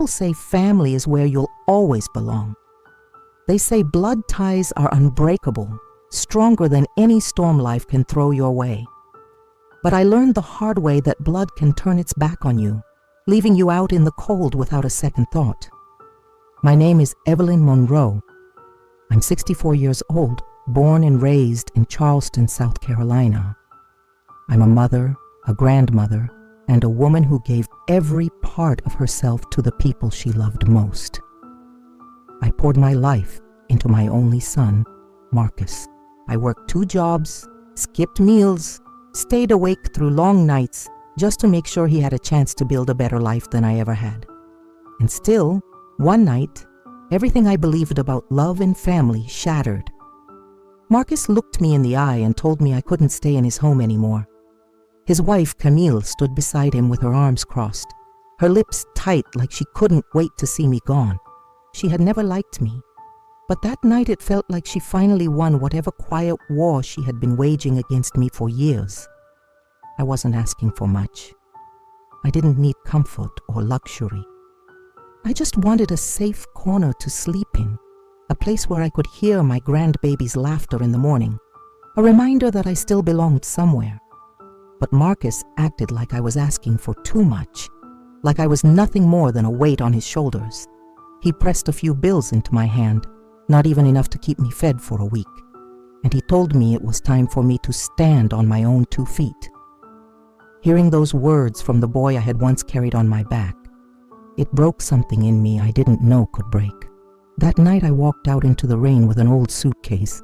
People say family is where you'll always belong. They say blood ties are unbreakable, stronger than any storm life can throw your way. But I learned the hard way that blood can turn its back on you, leaving you out in the cold without a second thought. My name is Evelyn Monroe. I'm 64 years old, born and raised in Charleston, South Carolina. I'm a mother, a grandmother, and a woman who gave every part of herself to the people she loved most. I poured my life into my only son, Marcus. I worked 2 jobs, skipped meals, stayed awake through long nights just to make sure he had a chance to build a better life than I ever had. And still, one night, everything I believed about love and family shattered. Marcus looked me in the eye and told me I couldn't stay in his home anymore. His wife, Camille, stood beside him with her arms crossed, her lips tight like she couldn't wait to see me gone. She had never liked me, but that night it felt like she finally won whatever quiet war she had been waging against me for years. I wasn't asking for much. I didn't need comfort or luxury. I just wanted a safe corner to sleep in, a place where I could hear my grandbaby's laughter in the morning, a reminder that I still belonged somewhere. But Marcus acted like I was asking for too much, like I was nothing more than a weight on his shoulders. He pressed a few bills into my hand, not even enough to keep me fed for a week, and he told me it was time for me to stand on my own 2 feet. Hearing those words from the boy I had once carried on my back, it broke something in me I didn't know could break. That night I walked out into the rain with an old suitcase,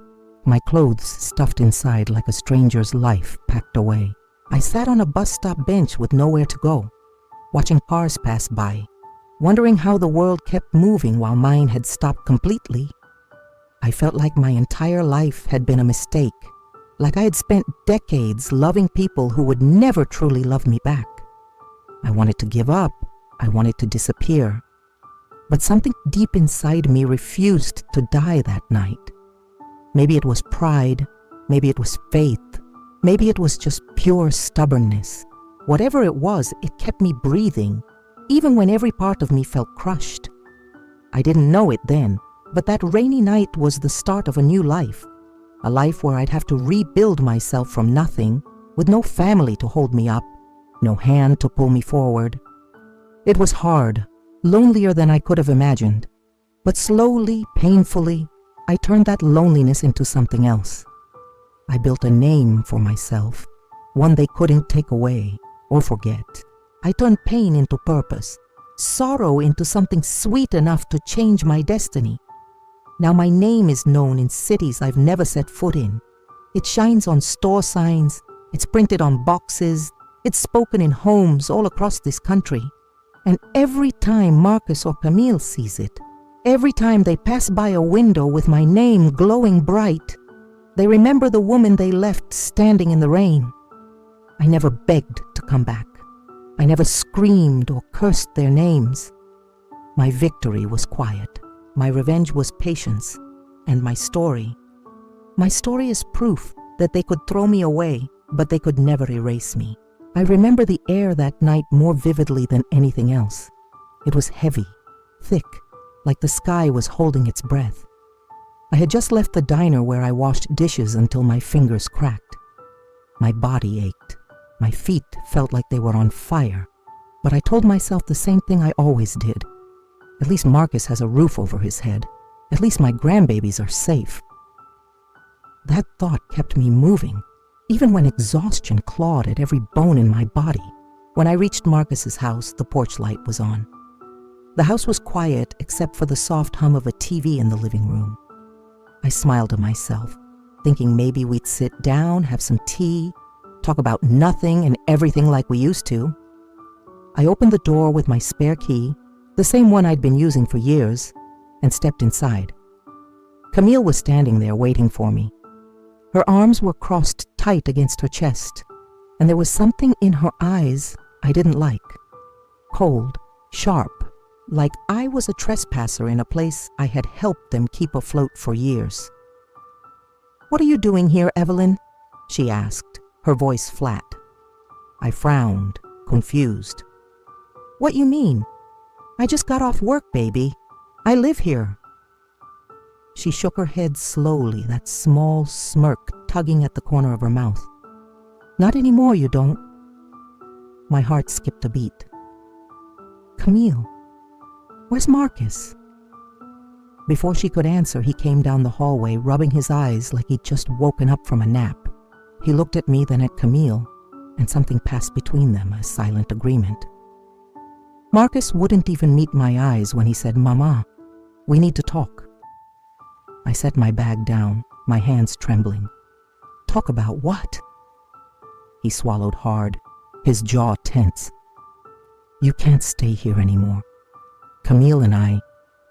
my clothes stuffed inside like a stranger's life packed away. I sat on a bus stop bench with nowhere to go, watching cars pass by, wondering how the world kept moving while mine had stopped completely. I felt like my entire life had been a mistake, like I had spent decades loving people who would never truly love me back. I wanted to give up. I wanted to disappear. But something deep inside me refused to die that night. Maybe it was pride. Maybe it was faith. Maybe it was just pure stubbornness. Whatever it was, it kept me breathing, even when every part of me felt crushed. I didn't know it then, but that rainy night was the start of a new life, a life where I'd have to rebuild myself from nothing, with no family to hold me up, no hand to pull me forward. It was hard, lonelier than I could have imagined, but slowly, painfully, I turned that loneliness into something else. I built a name for myself, one they couldn't take away or forget. I turned pain into purpose, sorrow into something sweet enough to change my destiny. Now my name is known in cities I've never set foot in. It shines on store signs, it's printed on boxes, it's spoken in homes all across this country. And every time Marcus or Camille sees it, every time they pass by a window with my name glowing bright, they remember the woman they left standing in the rain. I never begged to come back. I never screamed or cursed their names. My victory was quiet. My revenge was patience. And my story is proof that they could throw me away, but they could never erase me. I remember the air that night more vividly than anything else. It was heavy, thick, like the sky was holding its breath. I had just left the diner where I washed dishes until my fingers cracked. My body ached. My feet felt like they were on fire. But I told myself the same thing I always did. At least Marcus has a roof over his head. At least my grandbabies are safe. That thought kept me moving, even when exhaustion clawed at every bone in my body. When I reached Marcus's house, the porch light was on. The house was quiet except for the soft hum of a TV in the living room. I smiled to myself, thinking maybe we'd sit down, have some tea, talk about nothing and everything like we used to. I opened the door with my spare key, the same one I'd been using for years, and stepped inside. Camille was standing there waiting for me. Her arms were crossed tight against her chest, and there was something in her eyes I didn't like. Cold, sharp, like I was a trespasser in a place I had helped them keep afloat for years. "What are you doing here, Evelyn?" she asked, her voice flat. I frowned, confused. "What you mean?" I just got off work, baby. I live here. She shook her head slowly, that small smirk tugging at the corner of her mouth. Not anymore, you don't. My heart skipped a beat. Camille, where's Marcus? Before she could answer, he came down the hallway, rubbing his eyes like he'd just woken up from a nap. He looked at me, then at Camille, and something passed between them, a silent agreement. Marcus wouldn't even meet my eyes when he said, Mama, we need to talk. I set my bag down, my hands trembling. Talk about what? He swallowed hard, his jaw tense. You can't stay here anymore. Camille and I,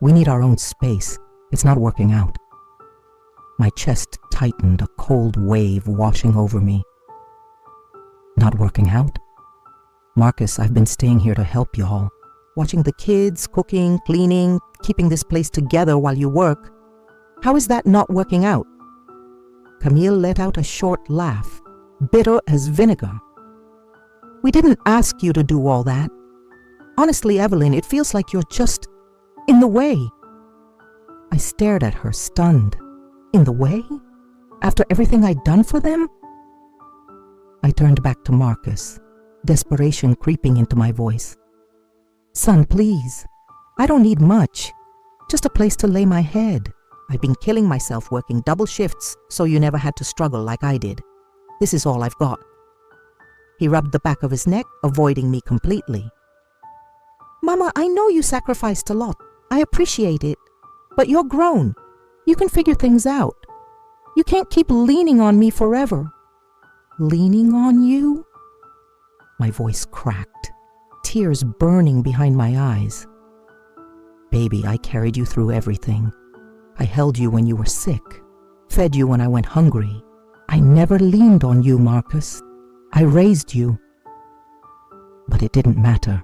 we need our own space. It's not working out. My chest tightened, a cold wave washing over me. Not working out? Marcus, I've been staying here to help y'all. Watching the kids, cooking, cleaning, keeping this place together while you work. How is that not working out? Camille let out a short laugh, bitter as vinegar. We didn't ask you to do all that. Honestly, Evelyn, it feels like you're just in the way. I stared at her, stunned. In the way? After everything I'd done for them? I turned back to Marcus, desperation creeping into my voice. Son, please. I don't need much. Just a place to lay my head. I've been killing myself working double shifts so you never had to struggle like I did. This is all I've got. He rubbed the back of his neck, avoiding me completely. Mama, I know you sacrificed a lot. I appreciate it. But you're grown. You can figure things out. You can't keep leaning on me forever. Leaning on you? My voice cracked, tears burning behind my eyes. Baby, I carried you through everything. I held you when you were sick, fed you when I went hungry. I never leaned on you, Marcus. I raised you. But it didn't matter.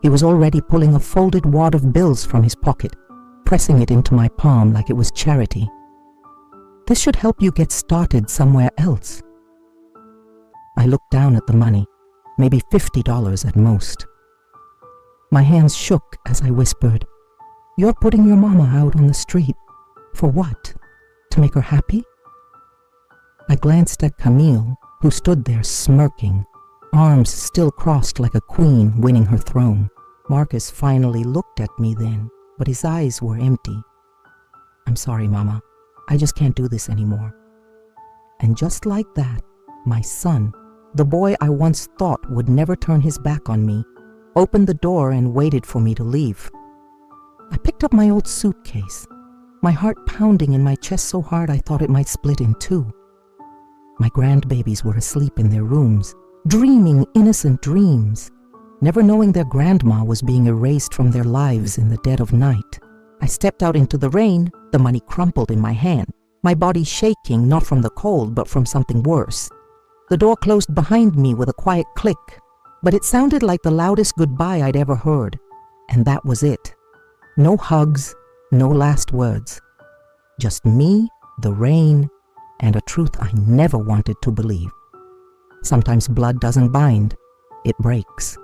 He was already pulling a folded wad of bills from his pocket, pressing it into my palm like it was charity. This should help you get started somewhere else. I looked down at the money, maybe $50 at most. My hands shook as I whispered, You're putting your mama out on the street. For what? To make her happy? I glanced at Camille, who stood there smirking, arms still crossed like a queen winning her throne. Marcus finally looked at me then, but his eyes were empty. I'm sorry, Mama. I just can't do this anymore. And just like that, my son, the boy I once thought would never turn his back on me, opened the door and waited for me to leave. I picked up my old suitcase, my heart pounding in my chest so hard I thought it might split in two. My grandbabies were asleep in their rooms, dreaming innocent dreams, never knowing their grandma was being erased from their lives in the dead of night. I stepped out into the rain, the money crumpled in my hand, my body shaking not from the cold but from something worse. The door closed behind me with a quiet click, but it sounded like the loudest goodbye I'd ever heard, and that was it. No hugs, no last words. Just me, the rain, and a truth I never wanted to believe. Sometimes blood doesn't bind, it breaks.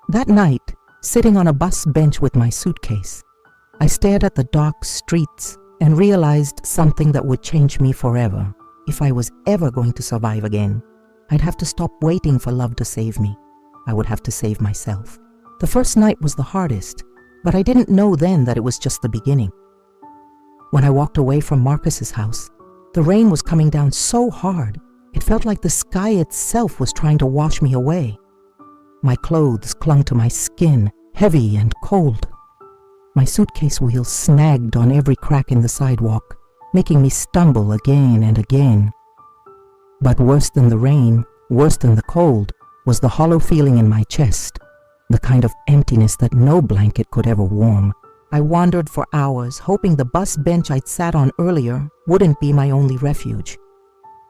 That night, sitting on a bus bench with my suitcase, I stared at the dark streets and realized something that would change me forever. If I was ever going to survive again, I'd have to stop waiting for love to save me. I would have to save myself. The first night was the hardest, but I didn't know then that it was just the beginning. When I walked away from Marcus's house, the rain was coming down so hard, it felt like the sky itself was trying to wash me away. My clothes clung to my skin, heavy and cold. My suitcase wheels snagged on every crack in the sidewalk, making me stumble again and again. But worse than the rain, worse than the cold, was the hollow feeling in my chest, the kind of emptiness that no blanket could ever warm. I wandered for hours, hoping the bus bench I'd sat on earlier wouldn't be my only refuge.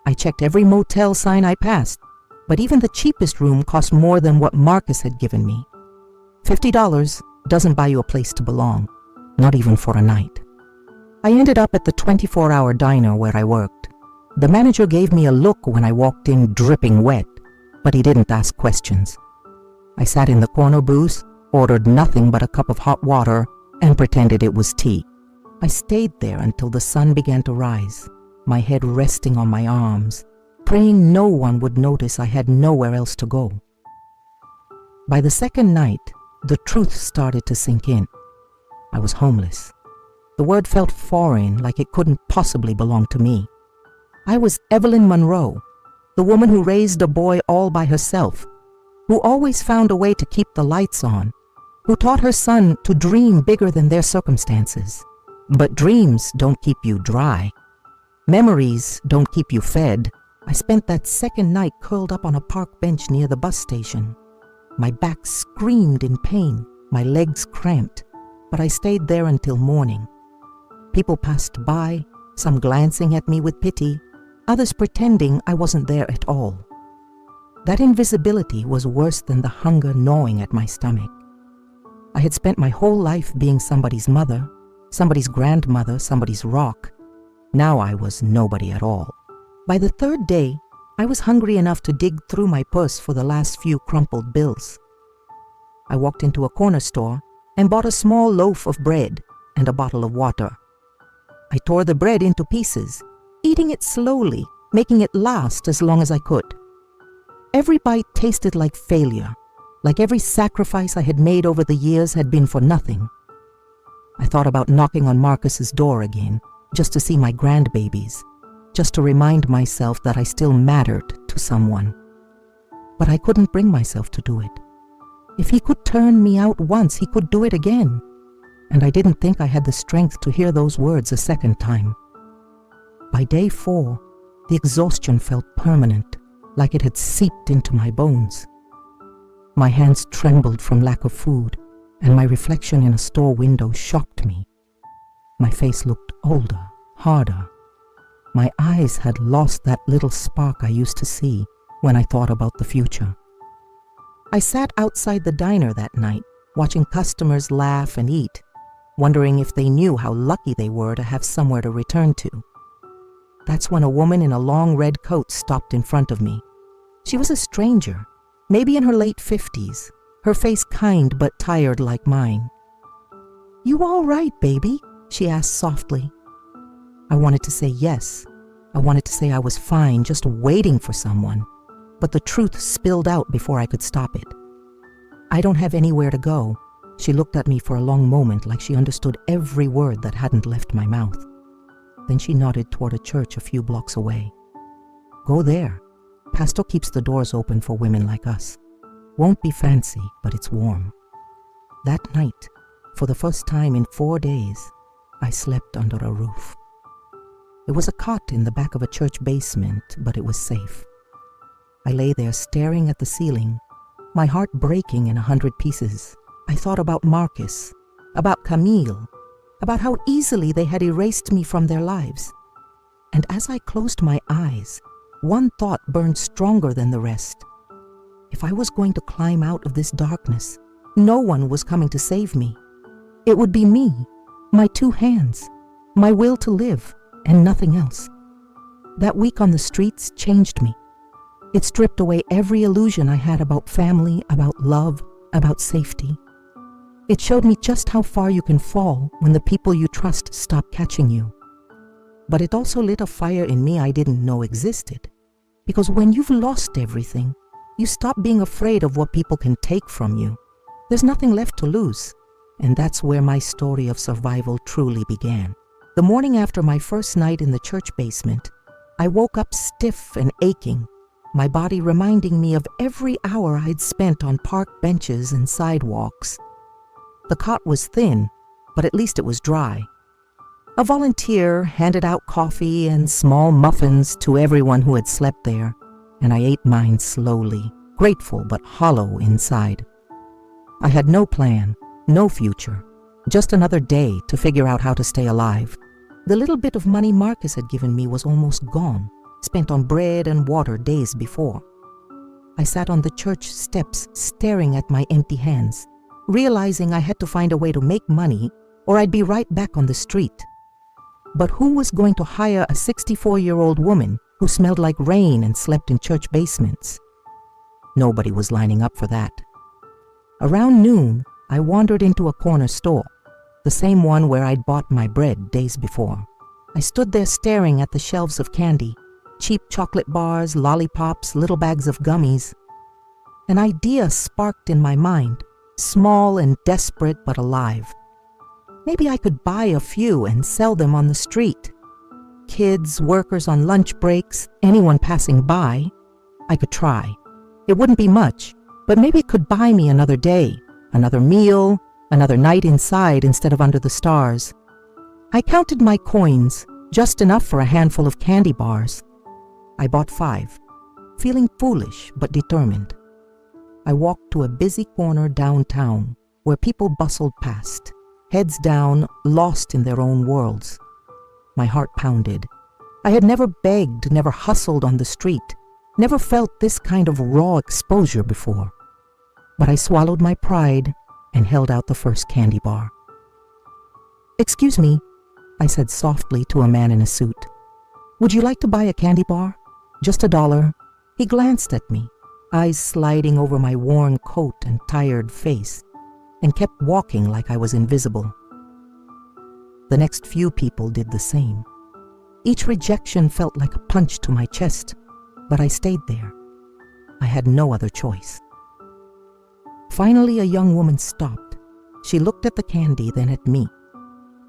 I checked every motel sign I passed, but even the cheapest room cost more than what Marcus had given me. $50 doesn't buy you a place to belong, not even for a night. I ended up at the 24-hour diner where I worked. The manager gave me a look when I walked in dripping wet, but he didn't ask questions. I sat in the corner booth, ordered nothing but a cup of hot water, and pretended it was tea. I stayed there until the sun began to rise, my head resting on my arms, praying no one would notice I had nowhere else to go. By the second night, the truth started to sink in. I was homeless. The word felt foreign, like it couldn't possibly belong to me. I was Evelyn Monroe, the woman who raised a boy all by herself, who always found a way to keep the lights on, who taught her son to dream bigger than their circumstances. But dreams don't keep you dry. Memories don't keep you fed. I spent that second night curled up on a park bench near the bus station. My back screamed in pain, my legs cramped, but I stayed there until morning. People passed by, some glancing at me with pity, others pretending I wasn't there at all. That invisibility was worse than the hunger gnawing at my stomach. I had spent my whole life being somebody's mother, somebody's grandmother, somebody's rock. Now I was nobody at all. By the third day, I was hungry enough to dig through my purse for the last few crumpled bills. I walked into a corner store and bought a small loaf of bread and a bottle of water. I tore the bread into pieces, eating it slowly, making it last as long as I could. Every bite tasted like failure, like every sacrifice I had made over the years had been for nothing. I thought about knocking on Marcus's door again, just to see my grandbabies, just to remind myself that I still mattered to someone. But I couldn't bring myself to do it. If he could turn me out once, he could do it again. And I didn't think I had the strength to hear those words a second time. By day 4, the exhaustion felt permanent, like it had seeped into my bones. My hands trembled from lack of food, and my reflection in a store window shocked me. My face looked older, harder. My eyes had lost that little spark I used to see when I thought about the future. I sat outside the diner that night, watching customers laugh and eat, wondering if they knew how lucky they were to have somewhere to return to. That's when a woman in a long red coat stopped in front of me. She was a stranger, maybe in her late 50s, her face kind but tired like mine. "You all right, baby?" she asked softly. I wanted to say yes. I wanted to say I was fine, just waiting for someone. But the truth spilled out before I could stop it. "I don't have anywhere to go." She looked at me for a long moment, like she understood every word that hadn't left my mouth. Then she nodded toward a church a few blocks away. "Go there. Pastor keeps the doors open for women like us. Won't be fancy, but it's warm." That night, for the first time in 4 days, I slept under a roof. It was a cot in the back of a church basement, but it was safe. I lay there staring at the ceiling, my heart breaking in 100 pieces. I thought about Marcus, about Camille, about how easily they had erased me from their lives. And as I closed my eyes, one thought burned stronger than the rest. If I was going to climb out of this darkness, no one was coming to save me. It would be me, my 2 hands, my will to live, and nothing else. That week on the streets changed me. It stripped away every illusion I had about family, about love, about safety. It showed me just how far you can fall when the people you trust stop catching you. But it also lit a fire in me I didn't know existed. Because when you've lost everything, you stop being afraid of what people can take from you. There's nothing left to lose. And that's where my story of survival truly began. The morning after my first night in the church basement, I woke up stiff and aching, my body reminding me of every hour I'd spent on park benches and sidewalks. The cot was thin, but at least it was dry. A volunteer handed out coffee and small muffins to everyone who had slept there, and I ate mine slowly, grateful but hollow inside. I had no plan, no future, just another day to figure out how to stay alive. The little bit of money Marcus had given me was almost gone, spent on bread and water days before. I sat on the church steps staring at my empty hands, realizing I had to find a way to make money or I'd be right back on the street. But who was going to hire a 64-year-old woman who smelled like rain and slept in church basements? Nobody was lining up for that. Around noon, I wandered into a corner store, the same one where I'd bought my bread days before. I stood there staring at the shelves of candy, cheap chocolate bars, lollipops, little bags of gummies. An idea sparked in my mind, small and desperate but alive. Maybe I could buy a few and sell them on the street. Kids, workers on lunch breaks, anyone passing by. I could try. It wouldn't be much, but maybe it could buy me another day, another meal, another night inside instead of under the stars. I counted my coins, just enough for a handful of candy bars. I bought 5, feeling foolish but determined. I walked to a busy corner downtown where people bustled past, heads down, lost in their own worlds. My heart pounded. I had never begged, never hustled on the street, never felt this kind of raw exposure before. But I swallowed my pride and held out the first candy bar. "Excuse me," I said softly to a man in a suit. "Would you like to buy a candy bar? Just $1. He glanced at me, eyes sliding over my worn coat and tired face, and kept walking like I was invisible. The next few people did the same. Each rejection felt like a punch to my chest, but I stayed there. I had no other choice. Finally, a young woman stopped. She looked at the candy, then at me.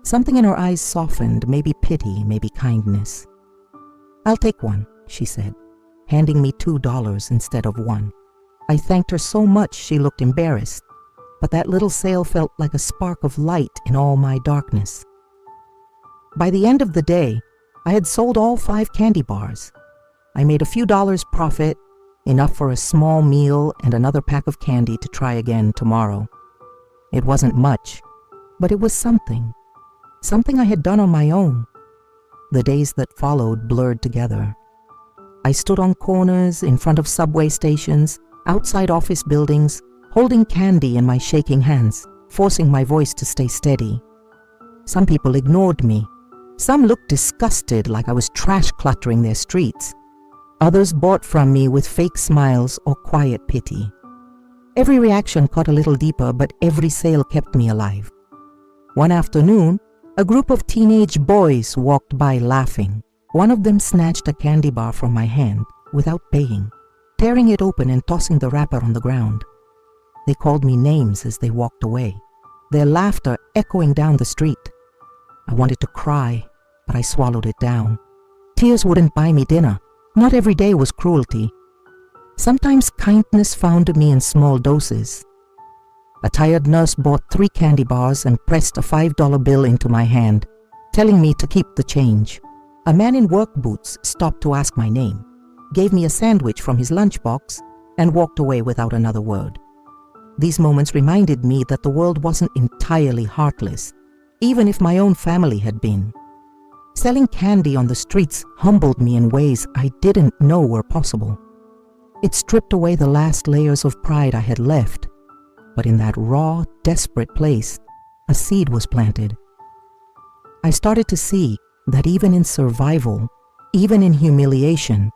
Something in her eyes softened, maybe pity, maybe kindness. "I'll take one," she said, handing me $2 instead of 1. I thanked her so much she looked embarrassed, but that little sale felt like a spark of light in all my darkness. By the end of the day, I had sold all 5 candy bars. I made a few dollars profit, enough for a small meal and another pack of candy to try again tomorrow. It wasn't much, but it was something I had done on my own. The days that followed blurred together. I stood on corners, in front of subway stations, outside office buildings, holding candy in my shaking hands, forcing my voice to stay steady. Some people ignored me. Some looked disgusted, like I was trash cluttering their streets. Others bought from me with fake smiles or quiet pity. Every reaction cut a little deeper, but every sale kept me alive. One afternoon, a group of teenage boys walked by laughing. One of them snatched a candy bar from my hand without paying, tearing it open and tossing the wrapper on the ground. They called me names as they walked away, their laughter echoing down the street. I wanted to cry, but I swallowed it down. Tears wouldn't buy me dinner. Not every day was cruelty. Sometimes kindness found me in small doses. A tired nurse bought 3 candy bars and pressed a $5 bill into my hand, telling me to keep the change. A man in work boots stopped to ask my name, gave me a sandwich from his lunchbox, and walked away without another word. These moments reminded me that the world wasn't entirely heartless, even if my own family had been. Selling candy on the streets humbled me in ways I didn't know were possible. It stripped away the last layers of pride I had left, but in that raw, desperate place, a seed was planted. I started to see that even in survival, even in humiliation,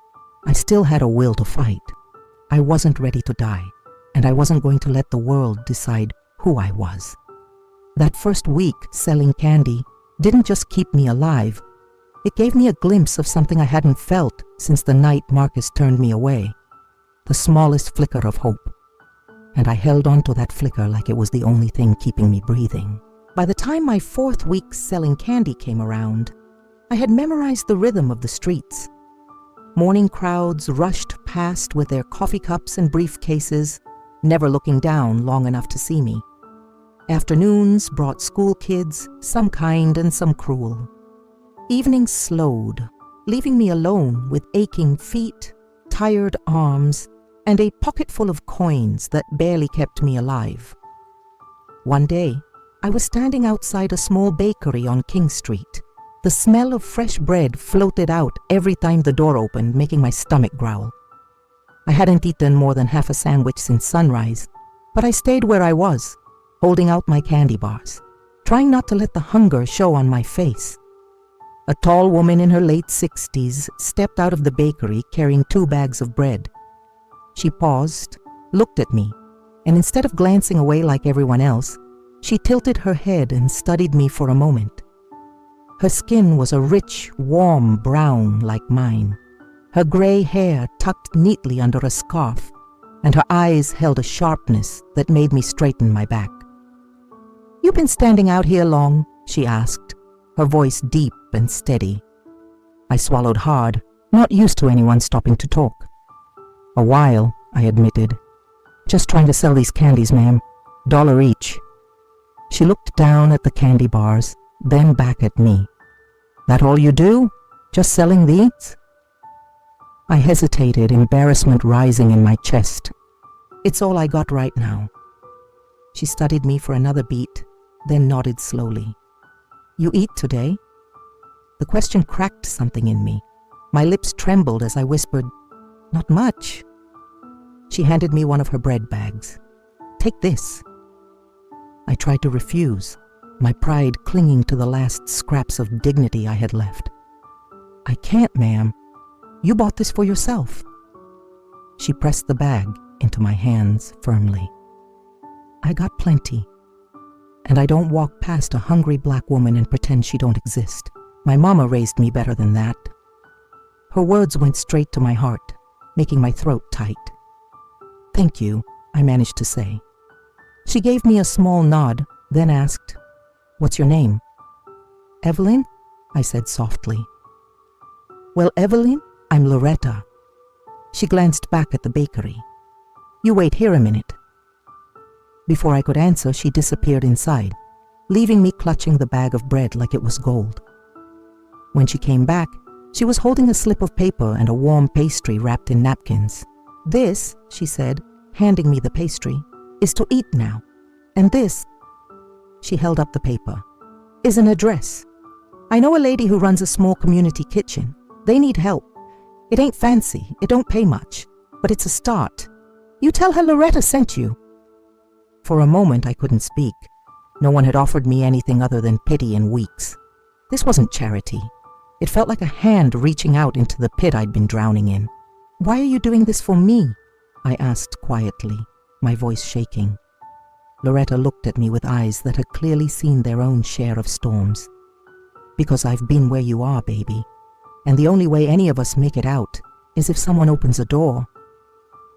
I still had a will to fight. I wasn't ready to die, and I wasn't going to let the world decide who I was. That first week selling candy didn't just keep me alive, it gave me a glimpse of something I hadn't felt since the night Marcus turned me away. The smallest flicker of hope. And I held on to that flicker like it was the only thing keeping me breathing. By the time my 4th week selling candy came around, I had memorized the rhythm of the streets. Morning crowds rushed past with their coffee cups and briefcases, never looking down long enough to see me. Afternoons brought school kids, some kind and some cruel. Evenings slowed, leaving me alone with aching feet, tired arms, and a pocket full of coins that barely kept me alive. One day, I was standing outside a small bakery on King Street. The smell of fresh bread floated out every time the door opened, making my stomach growl. I hadn't eaten more than half a sandwich since sunrise, but I stayed where I was, holding out my candy bars, trying not to let the hunger show on my face. A tall woman in her late 60s stepped out of the bakery carrying 2 bags of bread. She paused, looked at me, and instead of glancing away like everyone else, she tilted her head and studied me for a moment. Her skin was a rich, warm brown like mine, her gray hair tucked neatly under a scarf, and her eyes held a sharpness that made me straighten my back. "You been standing out here long?" she asked, her voice deep and steady. I swallowed hard, not used to anyone stopping to talk. "A while," I admitted. "Just trying to sell these candies, ma'am. $1 each." She looked down at the candy bars, then back at me. "That all you do? Just selling these?" I hesitated, embarrassment rising in my chest. "It's all I got right now." She studied me for another beat, then nodded slowly. "You eat today?" The question cracked something in me. My lips trembled as I whispered, "Not much." She handed me one of her bread bags. "Take this." I tried to refuse, my pride clinging to the last scraps of dignity I had left. "I can't, ma'am. You bought this for yourself." She pressed the bag into my hands firmly. "I got plenty, and I don't walk past a hungry black woman and pretend she don't exist. My mama raised me better than that." Her words went straight to my heart, making my throat tight. "Thank you," I managed to say. She gave me a small nod, then asked, "What's your name?" "Evelyn," I said softly. "Well, Evelyn, I'm Loretta." She glanced back at the bakery. "You wait here a minute." Before I could answer, she disappeared inside, leaving me clutching the bag of bread like it was gold. When she came back, she was holding a slip of paper and a warm pastry wrapped in napkins. "This," she said, handing me the pastry, "is to eat now. And this," she held up the paper, "is an address. I know a lady who runs a small community kitchen. They need help. It ain't fancy, it don't pay much, but it's a start. You tell her Loretta sent you." For a moment I couldn't speak. No one had offered me anything other than pity in weeks. This wasn't charity. It felt like a hand reaching out into the pit I'd been drowning in. "Why are you doing this for me?" I asked quietly, my voice shaking. Loretta looked at me with eyes that had clearly seen their own share of storms. "Because I've been where you are, baby. And the only way any of us make it out is if someone opens a door."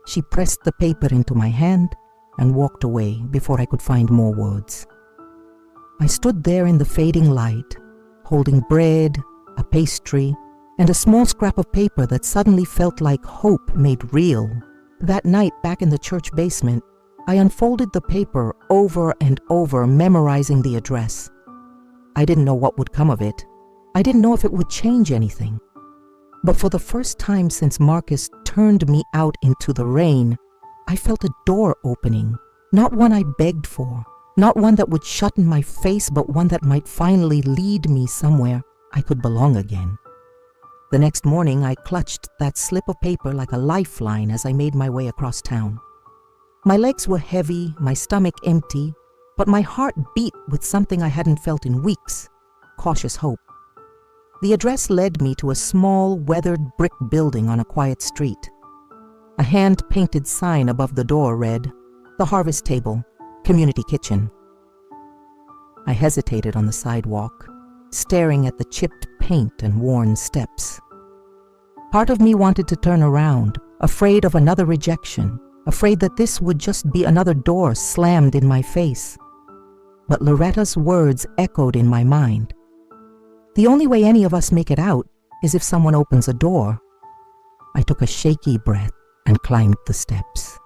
She pressed the paper into my hand and walked away before I could find more words. I stood there in the fading light, holding bread, a pastry, and a small scrap of paper that suddenly felt like hope made real. That night back in the church basement, I unfolded the paper over and over, memorizing the address. I didn't know what would come of it. I didn't know if it would change anything. But for the first time since Marcus turned me out into the rain, I felt a door opening, not one I begged for, not one that would shut in my face, but one that might finally lead me somewhere I could belong again. The next morning, I clutched that slip of paper like a lifeline as I made my way across town. My legs were heavy, my stomach empty, but my heart beat with something I hadn't felt in weeks, cautious hope. The address led me to a small, weathered brick building on a quiet street. A hand-painted sign above the door read, "The Harvest Table, Community Kitchen." I hesitated on the sidewalk, staring at the chipped paint and worn steps. Part of me wanted to turn around, afraid of another rejection, afraid that this would just be another door slammed in my face. But Loretta's words echoed in my mind. The only way any of us make it out is if someone opens a door. I took a shaky breath and climbed the steps.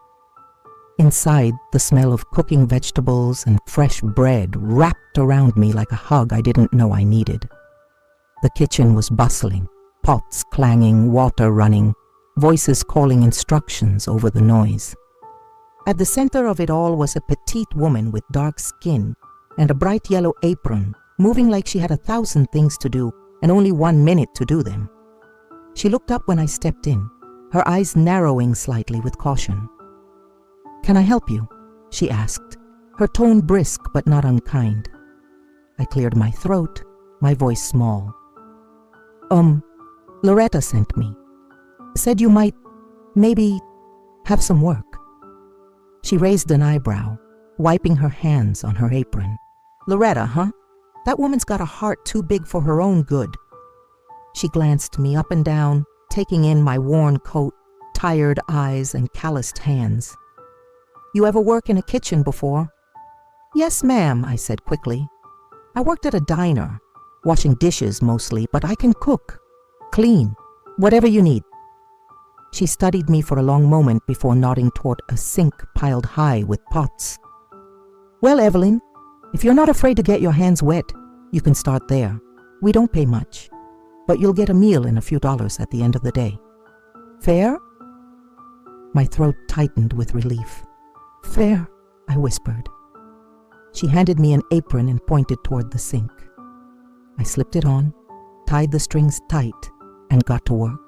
Inside, the smell of cooking vegetables and fresh bread wrapped around me like a hug I didn't know I needed. The kitchen was bustling, pots clanging, water running, voices calling instructions over the noise. At the center of it all was a petite woman with dark skin and a bright yellow apron, moving like she had 1,000 things to do and only 1 minute to do them. She looked up when I stepped in, her eyes narrowing slightly with caution. "Can I help you?" she asked, her tone brisk but not unkind. I cleared my throat, my voice small. Loretta sent me. Said you might, maybe, have some work." She raised an eyebrow, wiping her hands on her apron. "Loretta, huh? That woman's got a heart too big for her own good." She glanced me up and down, taking in my worn coat, tired eyes, and calloused hands. "You ever work in a kitchen before?" "Yes, ma'am," I said quickly. "I worked at a diner, washing dishes mostly, but I can cook, clean, whatever you need." She studied me for a long moment before nodding toward a sink piled high with pots. "Well, Evelyn, if you're not afraid to get your hands wet, you can start there. We don't pay much, but you'll get a meal and a few dollars at the end of the day. Fair?" My throat tightened with relief. "Fair," I whispered. She handed me an apron and pointed toward the sink. I slipped it on, tied the strings tight, and got to work.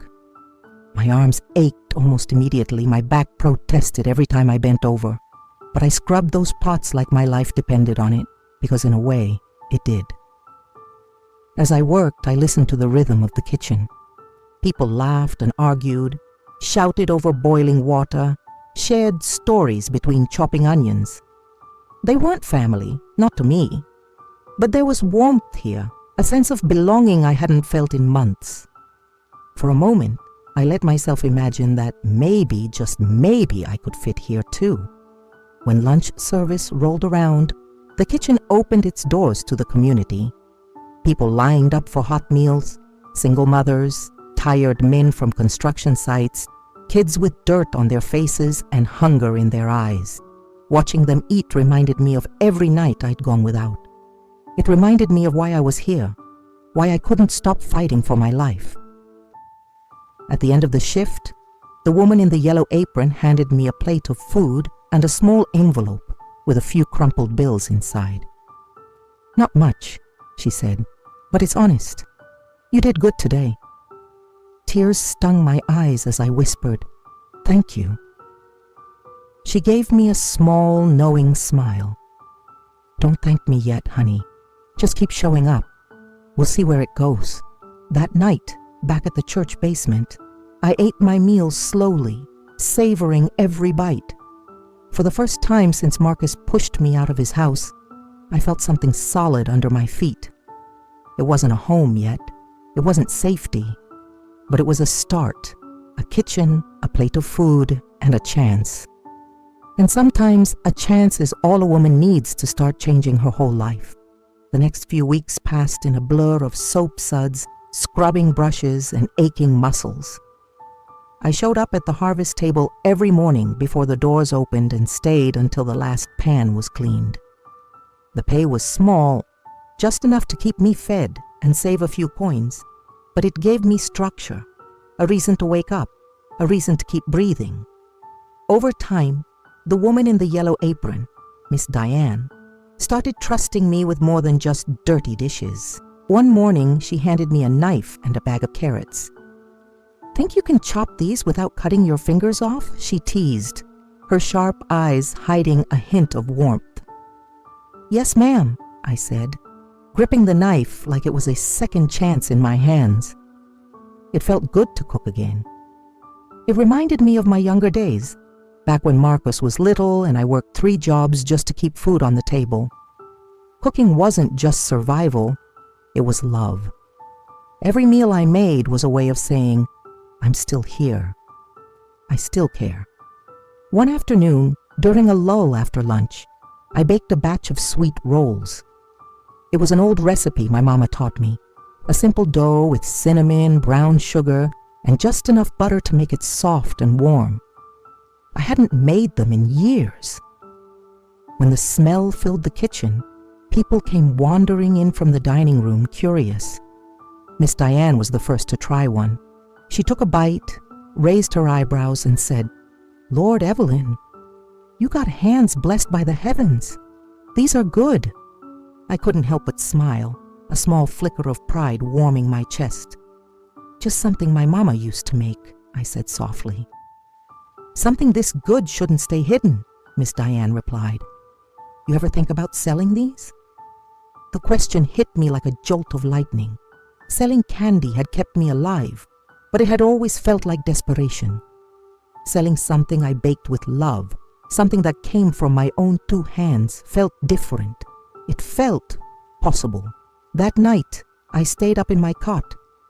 My arms ached almost immediately. My back protested every time I bent over. But I scrubbed those pots like my life depended on it, because in a way, it did. As I worked, I listened to the rhythm of the kitchen. People laughed and argued, shouted over boiling water, shared stories between chopping onions. They weren't family, not to me. But there was warmth here, a sense of belonging I hadn't felt in months. For a moment, I let myself imagine that maybe, just maybe, I could fit here too. When lunch service rolled around, the kitchen opened its doors to the community. People lined up for hot meals, single mothers, tired men from construction sites, kids with dirt on their faces and hunger in their eyes. Watching them eat reminded me of every night I'd gone without. It reminded me of why I was here, why I couldn't stop fighting for my life. At the end of the shift, the woman in the yellow apron handed me a plate of food and a small envelope with a few crumpled bills inside. "Not much," she said, "but it's honest. You did good today." Tears stung my eyes as I whispered, "Thank you." She gave me a small, knowing smile. "Don't thank me yet, honey. Just keep showing up. We'll see where it goes." That night, back at the church basement, I ate my meal slowly, savoring every bite. For the first time since Marcus pushed me out of his house, I felt something solid under my feet. It wasn't a home yet. It wasn't safety. But it was a start, a kitchen, a plate of food, and a chance. And sometimes a chance is all a woman needs to start changing her whole life. The next few weeks passed in a blur of soap suds, scrubbing brushes, and aching muscles. I showed up at the harvest table every morning before the doors opened and stayed until the last pan was cleaned. The pay was small, just enough to keep me fed and save a few coins, but it gave me structure, a reason to wake up, a reason to keep breathing. Over time, the woman in the yellow apron, Miss Diane, started trusting me with more than just dirty dishes. One morning, she handed me a knife and a bag of carrots. "Think you can chop these without cutting your fingers off?" she teased, her sharp eyes hiding a hint of warmth. "Yes, ma'am," I said, gripping the knife like it was a second chance in my hands. It felt good to cook again. It reminded me of my younger days, back when Marcus was little and I worked 3 jobs just to keep food on the table. Cooking wasn't just survival, it was love. Every meal I made was a way of saying, I'm still here. I still care. One afternoon, during a lull after lunch, I baked a batch of sweet rolls. It was an old recipe my mama taught me, a simple dough with cinnamon, brown sugar, and just enough butter to make it soft and warm. I hadn't made them in years. When the smell filled the kitchen, people came wandering in from the dining room, curious. Miss Diane was the first to try one. She took a bite, raised her eyebrows, and said, "Lord Evelyn, you got hands blessed by the heavens. These are good." I couldn't help but smile, a small flicker of pride warming my chest. "Just something my mama used to make," I said softly. "Something this good shouldn't stay hidden," Miss Diane replied. "You ever think about selling these?" The question hit me like a jolt of lightning. Selling candy had kept me alive, but it had always felt like desperation. Selling something I baked with love something that came from my own 2 hands, felt different. It felt possible. That night, I stayed up in my cot,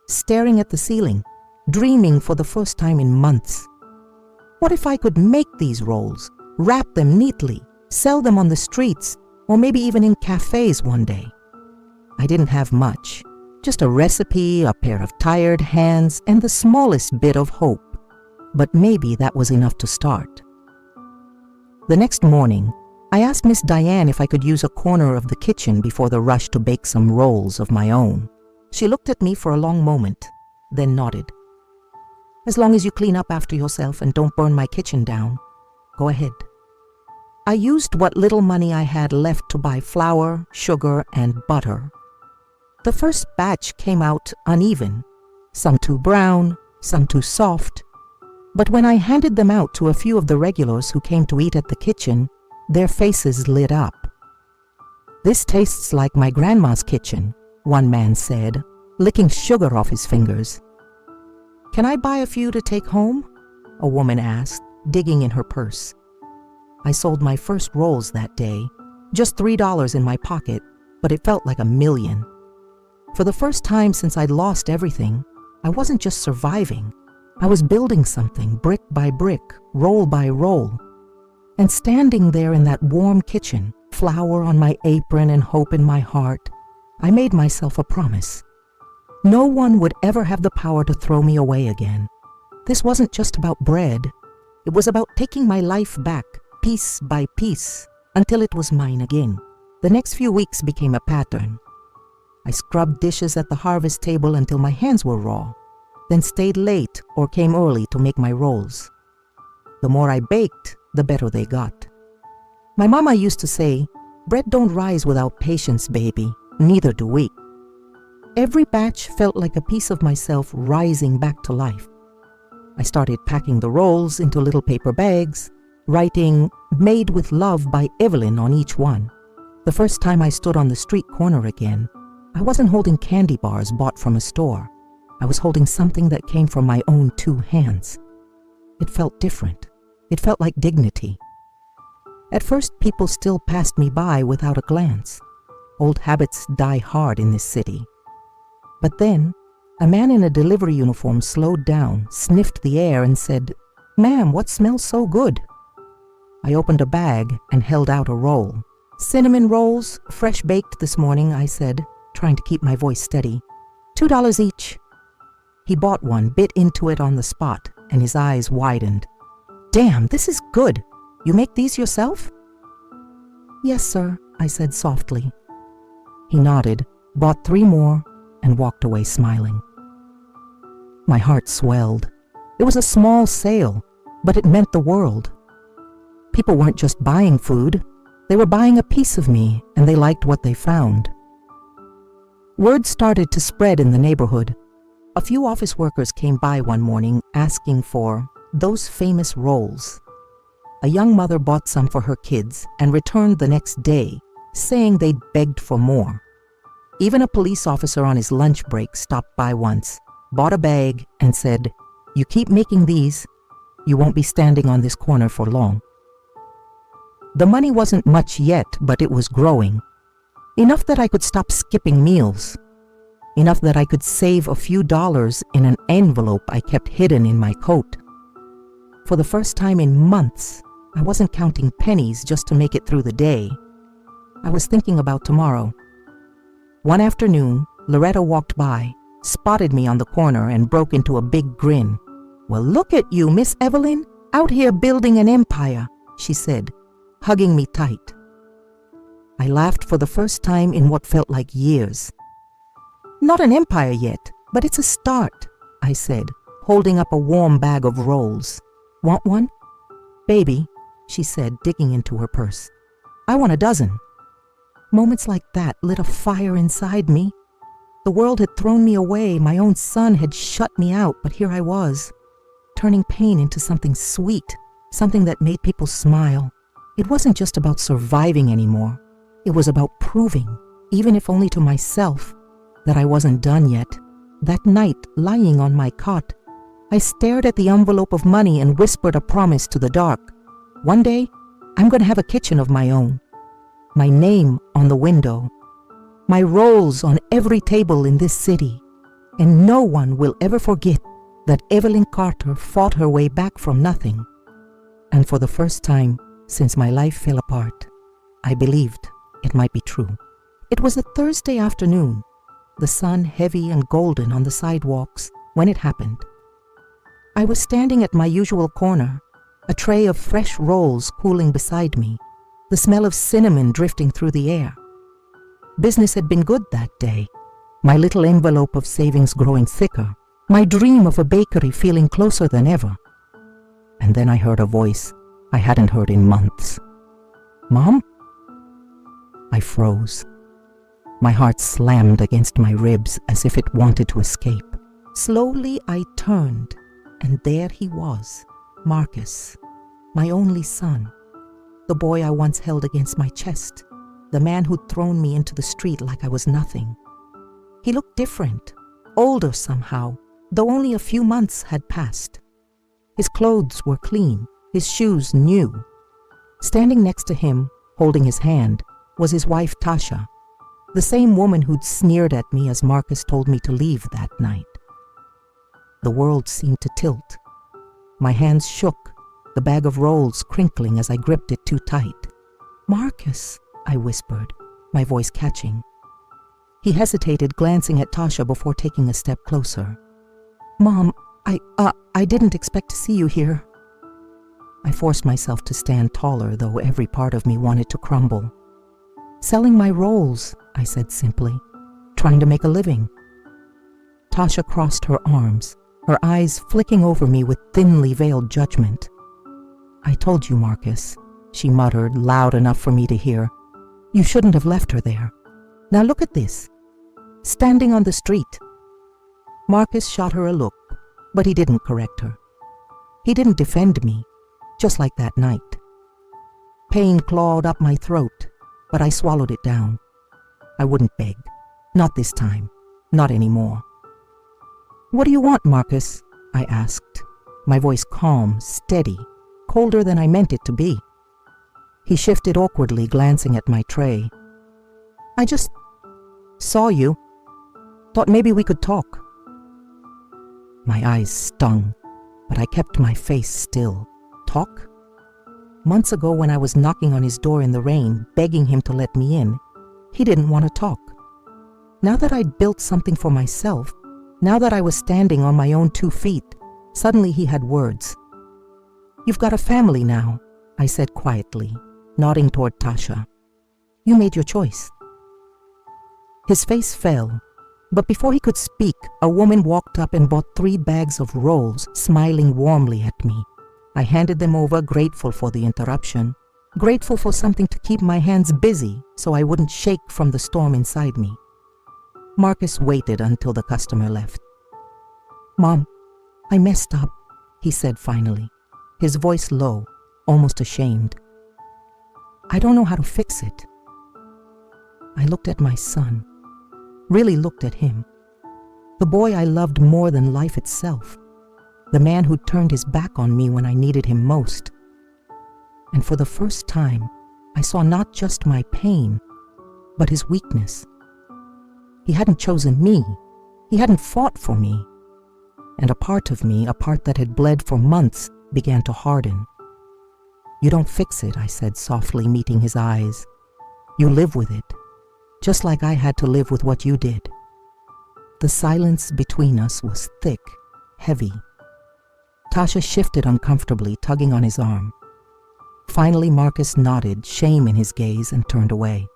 staring at the ceiling, dreaming for the first time in months. What if I could make these rolls, wrap them neatly, sell them on the streets, or maybe even in cafes one day? I didn't have much, just a recipe, a pair of tired hands, and the smallest bit of hope. But maybe that was enough to start. The next morning, I asked Miss Diane if I could use a corner of the kitchen before the rush to bake some rolls of my own. She looked at me for a long moment, then nodded. As long as you clean up after yourself and don't burn my kitchen down, go ahead. I used what little money I had left to buy flour, sugar, and butter. The first batch came out uneven, some too brown, some too soft. But when I handed them out to a few of the regulars who came to eat at the kitchen, their faces lit up. "This tastes like my grandma's kitchen," one man said, licking sugar off his fingers. "Can I buy a few to take home?" a woman asked, digging in her purse. I sold my first rolls that day, just $3 in my pocket, but it felt like a million. For the first time since I'd lost everything, I wasn't just surviving. I was building something brick by brick, roll by roll. And standing there in that warm kitchen, flour on my apron and hope in my heart, I made myself a promise. No one would ever have the power to throw me away again. This wasn't just about bread. It was about taking my life back, piece by piece, until it was mine again. The next few weeks became a pattern. I scrubbed dishes at the harvest table until my hands were raw, then stayed late or came early to make my rolls. The more I baked, the better they got. My mama used to say, "Bread don't rise without patience, baby. Neither do we." Every batch felt like a piece of myself rising back to life. I started packing the rolls into little paper bags, writing "Made with Love" by Evelyn on each one. The first time I stood on the street corner again, I wasn't holding candy bars bought from a store. I was holding something that came from my own 2 hands. It felt different. It felt like dignity. At first, people still passed me by without a glance. Old habits die hard in this city. But then, a man in a delivery uniform slowed down, sniffed the air, and said, "Ma'am, what smells so good?" I opened a bag and held out a roll. "Cinnamon rolls, fresh baked this morning," I said, trying to keep my voice steady. $2 each." He bought one, bit into it on the spot, and his eyes widened. "Damn, this is good. You make these yourself?" "Yes, sir," I said softly. He nodded, bought 3 more, and walked away smiling. My heart swelled. It was a small sale, but it meant the world. People weren't just buying food. They were buying a piece of me, and they liked what they found. Word started to spread in the neighborhood. A few office workers came by one morning asking for those famous rolls. A young mother bought some for her kids and returned the next day, saying they'd begged for more. Even a police officer on his lunch break stopped by once, bought a bag, and said, "You keep making these, you won't be standing on this corner for long." The money wasn't much yet, but it was growing. Enough that I could stop skipping meals. Enough that I could save a few dollars in an envelope I kept hidden in my coat. For the first time in months, I wasn't counting pennies just to make it through the day. I was thinking about tomorrow. One afternoon, Loretta walked by, spotted me on the corner, and broke into a big grin. "Well, look at you, Miss Evelyn, out here building an empire," she said, hugging me tight. I laughed for the first time in what felt like years. "Not an empire yet, but it's a start," I said, holding up a warm bag of rolls. "Want one?" "Baby," she said, digging into her purse. "I want a dozen." Moments like that lit a fire inside me. The world had thrown me away, my own son had shut me out, but here I was, turning pain into something sweet, something that made people smile. It wasn't just about surviving anymore. It was about proving, even if only to myself, that I wasn't done yet. That night, lying on my cot, I stared at the envelope of money and whispered a promise to the dark. One day, I'm going to have a kitchen of my own. My name on the window. My rolls on every table in this city. And no one will ever forget that Evelyn Carter fought her way back from nothing. And for the first time since my life fell apart, I believed it might be true. It was a Thursday afternoon, the sun heavy and golden on the sidewalks when it happened. I was standing at my usual corner, a tray of fresh rolls cooling beside me, the smell of cinnamon drifting through the air. Business had been good that day, my little envelope of savings growing thicker, my dream of a bakery feeling closer than ever. And then I heard a voice I hadn't heard in months. "Mom?" I froze. My heart slammed against my ribs as if it wanted to escape. Slowly I turned, and there he was, Marcus, my only son, the boy I once held against my chest, the man who'd thrown me into the street like I was nothing. He looked different, older somehow, though only a few months had passed. His clothes were clean, his shoes new. Standing next to him, holding his hand, was his wife Tasha, the same woman who'd sneered at me as Marcus told me to leave that night. The world seemed to tilt. My hands shook, the bag of rolls crinkling as I gripped it too tight. "Marcus," I whispered, my voice catching. He hesitated, glancing at Tasha before taking a step closer. "Mom, I didn't expect to see you here." I forced myself to stand taller, though every part of me wanted to crumble. "Selling my rolls," I said simply, "trying to make a living." Tasha crossed her arms, her eyes flicking over me with thinly veiled judgment. "I told you, Marcus," she muttered, loud enough for me to hear. "You shouldn't have left her there. Now look at this, standing on the street." Marcus shot her a look, but he didn't correct her. He didn't defend me, just like that night. Pain clawed up my throat, but I swallowed it down. I wouldn't beg. Not this time. Not anymore. "What do you want, Marcus?" I asked, my voice calm, steady, colder than I meant it to be. He shifted awkwardly, glancing at my tray. "I just saw you. Thought maybe we could talk." My eyes stung, but I kept my face still. Talk? Months ago, when I was knocking on his door in the rain, begging him to let me in, he didn't want to talk. Now that I'd built something for myself, now that I was standing on my own 2 feet, suddenly he had words. "You've got a family now," I said quietly, nodding toward Tasha. "You made your choice." His face fell, but before he could speak, a woman walked up and bought 3 bags of rolls, smiling warmly at me. I handed them over, grateful for the interruption, grateful for something to keep my hands busy so I wouldn't shake from the storm inside me. Marcus waited until the customer left. "Mom, I messed up," he said finally, his voice low, almost ashamed. "I don't know how to fix it." I looked at my son, really looked at him, the boy I loved more than life itself, the man who turned his back on me when I needed him most. And for the first time, I saw not just my pain, but his weakness. He hadn't chosen me. He hadn't fought for me. And a part of me, a part that had bled for months, began to harden. "You don't fix it," I said softly, meeting his eyes. "You live with it, just like I had to live with what you did." The silence between us was thick, heavy. Tasha shifted uncomfortably, tugging on his arm. Finally, Marcus nodded, shame in his gaze, and turned away.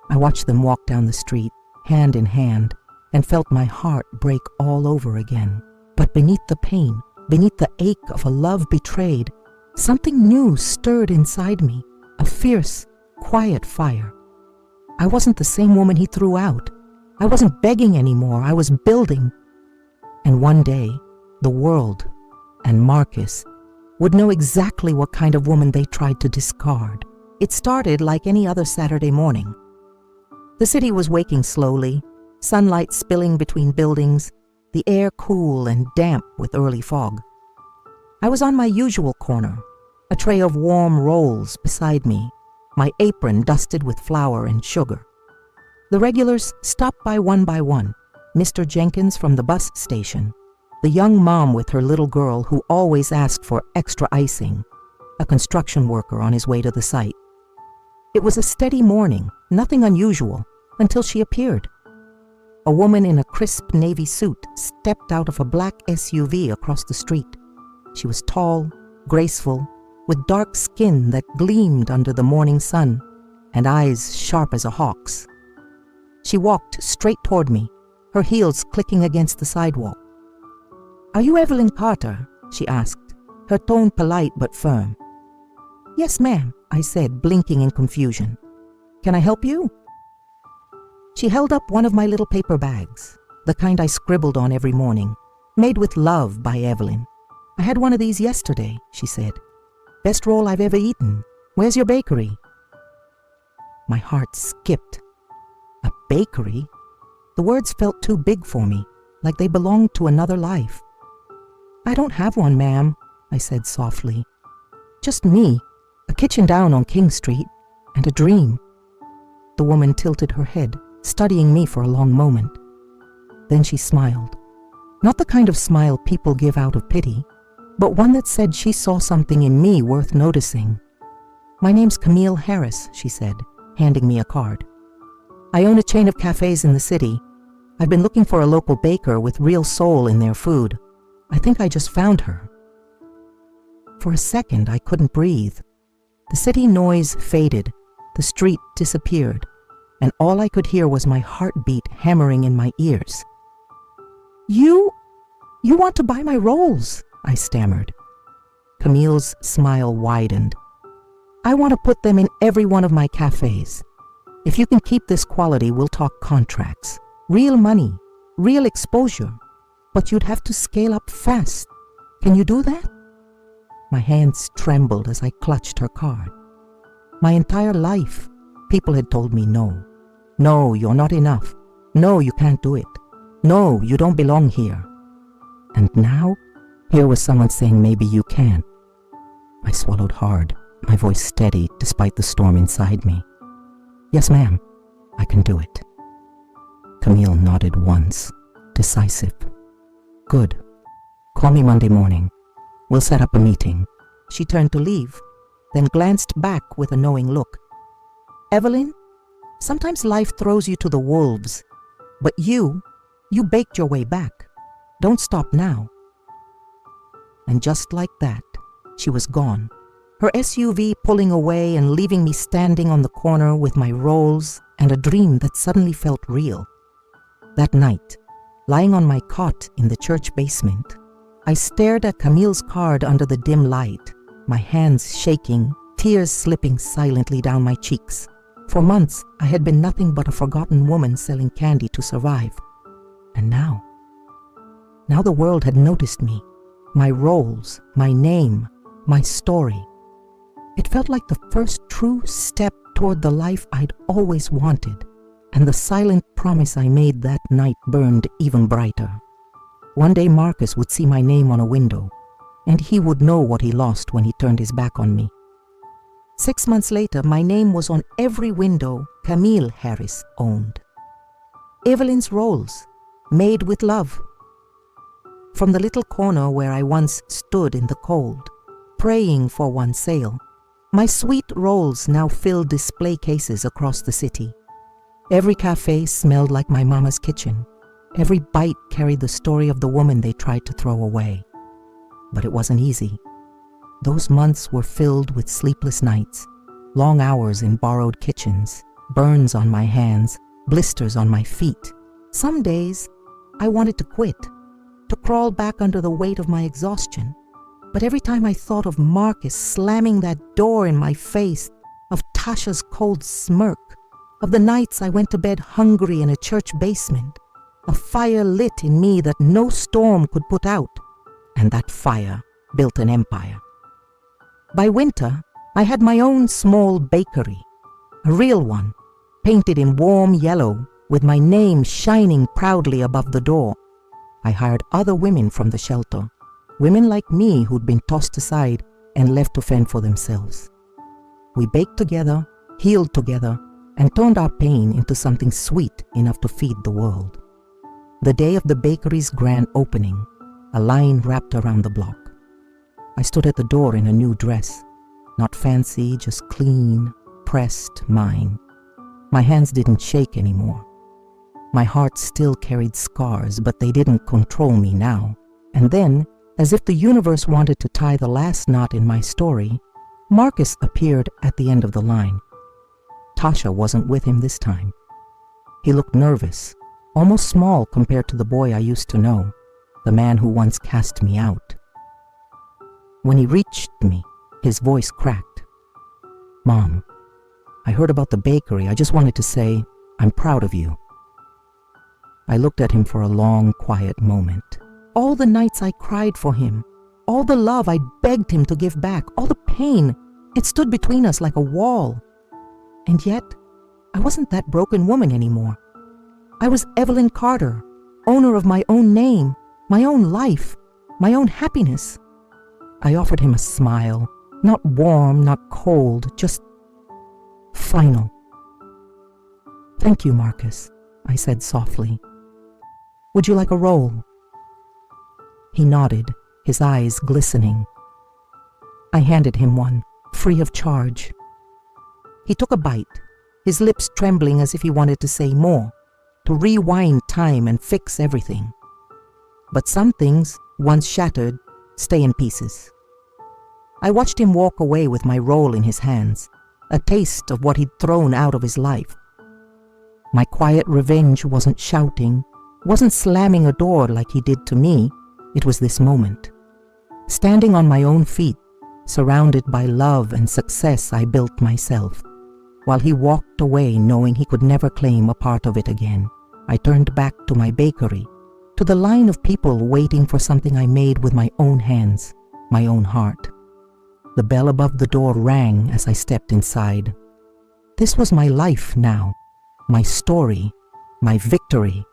I watched them walk down the street, hand in hand, and felt my heart break all over again. But beneath the pain, beneath the ache of a love betrayed, something new stirred inside me, a fierce, quiet fire. I wasn't the same woman he threw out. I wasn't begging anymore. I was building. And one day, the world and Marcus would know exactly what kind of woman they tried to discard. It started like any other Saturday morning. The city was waking slowly, sunlight spilling between buildings, the air cool and damp with early fog. I was on my usual corner, a tray of warm rolls beside me, my apron dusted with flour and sugar. The regulars stopped by one, Mr. Jenkins from the bus station, the young mom with her little girl who always asked for extra icing, a construction worker on his way to the site. It was a steady morning, nothing unusual, until she appeared. A woman in a crisp navy suit stepped out of a black SUV across the street. She was tall, graceful, with dark skin that gleamed under the morning sun and eyes sharp as a hawk's. She walked straight toward me, her heels clicking against the sidewalk. "Are you Evelyn Carter?" she asked, her tone polite but firm. "Yes, ma'am," I said, blinking in confusion. "Can I help you?" She held up one of my little paper bags, the kind I scribbled on every morning, "Made with love by Evelyn. I had one of these yesterday," she said. "Best roll I've ever eaten. Where's your bakery?" My heart skipped. A bakery? The words felt too big for me, like they belonged to another life. "I don't have one, ma'am," I said softly. "Just me, a kitchen down on King Street, and a dream." The woman tilted her head, studying me for a long moment. Then she smiled. Not the kind of smile people give out of pity, but one that said she saw something in me worth noticing. "My name's Camille Harris," she said, handing me a card. "I own a chain of cafes in the city. I've been looking for a local baker with real soul in their food. I think I just found her." For a second, I couldn't breathe. The city noise faded, the street disappeared, and all I could hear was my heartbeat hammering in my ears. You want to buy my rolls?" I stammered. Camille's smile widened. "I want to put them in every one of my cafes. If you can keep this quality, we'll talk contracts. Real money, real exposure. But you'd have to scale up fast. Can you do that?" My hands trembled as I clutched her card. My entire life, people had told me no. "No, you're not enough. No, you can't do it. No, you don't belong here." And now, here was someone saying maybe you can. I swallowed hard, my voice steady despite the storm inside me. "Yes, ma'am, I can do it." Camille nodded once, decisive. "Good. Call me Monday morning. We'll set up a meeting." She turned to leave, then glanced back with a knowing look. "Evelyn, sometimes life throws you to the wolves, but you baked your way back. Don't stop now." And just like that, she was gone, her SUV pulling away and leaving me standing on the corner with my rolls and a dream that suddenly felt real. That night, lying on my cot in the church basement, I stared at Camille's card under the dim light, my hands shaking, tears slipping silently down my cheeks. For months, I had been nothing but a forgotten woman selling candy to survive. And now the world had noticed me, my rolls, my name, my story. It felt like the first true step toward the life I'd always wanted, and the silent promise I made that night burned even brighter. One day Marcus would see my name on a window, and he would know what he lost when he turned his back on me. 6 months later, my name was on every window Camille Harris owned. Evelyn's Rolls, made with love. From the little corner where I once stood in the cold, praying for one sale, my sweet rolls now filled display cases across the city. Every cafe smelled like my mama's kitchen. Every bite carried the story of the woman they tried to throw away. But it wasn't easy. Those months were filled with sleepless nights, long hours in borrowed kitchens, burns on my hands, blisters on my feet. Some days, I wanted to quit, to crawl back under the weight of my exhaustion. But every time I thought of Marcus slamming that door in my face, of Tasha's cold smirk, of the nights I went to bed hungry in a church basement, a fire lit in me that no storm could put out, and that fire built an empire. By winter, I had my own small bakery, a real one, painted in warm yellow, with my name shining proudly above the door. I hired other women from the shelter, women like me who'd been tossed aside, and left to fend for themselves. We baked together, healed together, and turned our pain into something sweet enough to feed the world. The day of the bakery's grand opening, a line wrapped around the block. I stood at the door in a new dress, not fancy, just clean, pressed mine. My hands didn't shake anymore. My heart still carried scars, but they didn't control me now. And then, as if the universe wanted to tie the last knot in my story, Marcus appeared at the end of the line. Tasha wasn't with him this time. He looked nervous, almost small compared to the boy I used to know, the man who once cast me out. When he reached me, his voice cracked. "Mom, I heard about the bakery. I just wanted to say, I'm proud of you." I looked at him for a long, quiet moment. All the nights I cried for him, all the love I begged him to give back, all the pain, it stood between us like a wall. And yet, I wasn't that broken woman anymore. I was Evelyn Carter, owner of my own name, my own life, my own happiness. I offered him a smile, not warm, not cold, just final. "Thank you, Marcus," I said softly. "Would you like a roll?" He nodded, his eyes glistening. I handed him one, free of charge. He took a bite, his lips trembling as if he wanted to say more, to rewind time and fix everything. But some things, once shattered, stay in pieces. I watched him walk away with my roll in his hands, a taste of what he'd thrown out of his life. My quiet revenge wasn't shouting, wasn't slamming a door like he did to me. It was this moment. Standing on my own feet, surrounded by love and success I built myself. While he walked away knowing he could never claim a part of it again, I turned back to my bakery, to the line of people waiting for something I made with my own hands, my own heart. The bell above the door rang as I stepped inside. This was my life now, my story, my victory,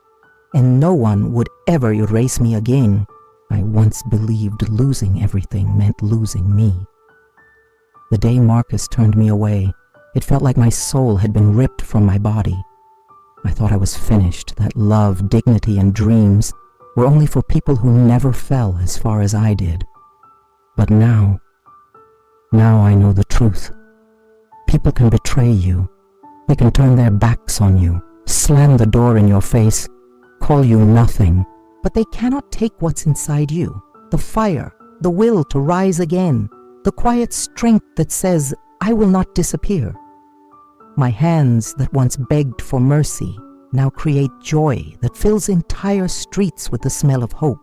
and no one would ever erase me again. I once believed losing everything meant losing me. The day Marcus turned me away, it felt like my soul had been ripped from my body. I thought I was finished, that love, dignity, and dreams were only for people who never fell as far as I did. But now I know the truth. People can betray you. They can turn their backs on you, slam the door in your face, call you nothing, but they cannot take what's inside you, the fire, the will to rise again, the quiet strength that says, I will not disappear. My hands that once begged for mercy now create joy that fills entire streets with the smell of hope.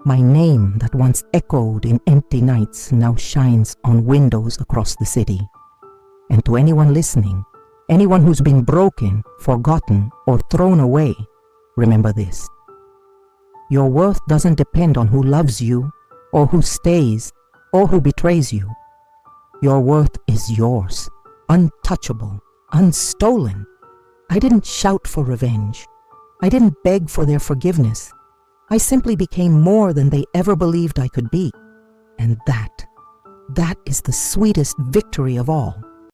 My name that once echoed in empty nights now shines on windows across the city. And to anyone listening, anyone who's been broken, forgotten, or thrown away, remember this. Your worth doesn't depend on who loves you, or who stays, or who betrays you. Your worth is yours, untouchable, unstolen. I didn't shout for revenge. I didn't beg for their forgiveness. I simply became more than they ever believed I could be. And that is the sweetest victory of all.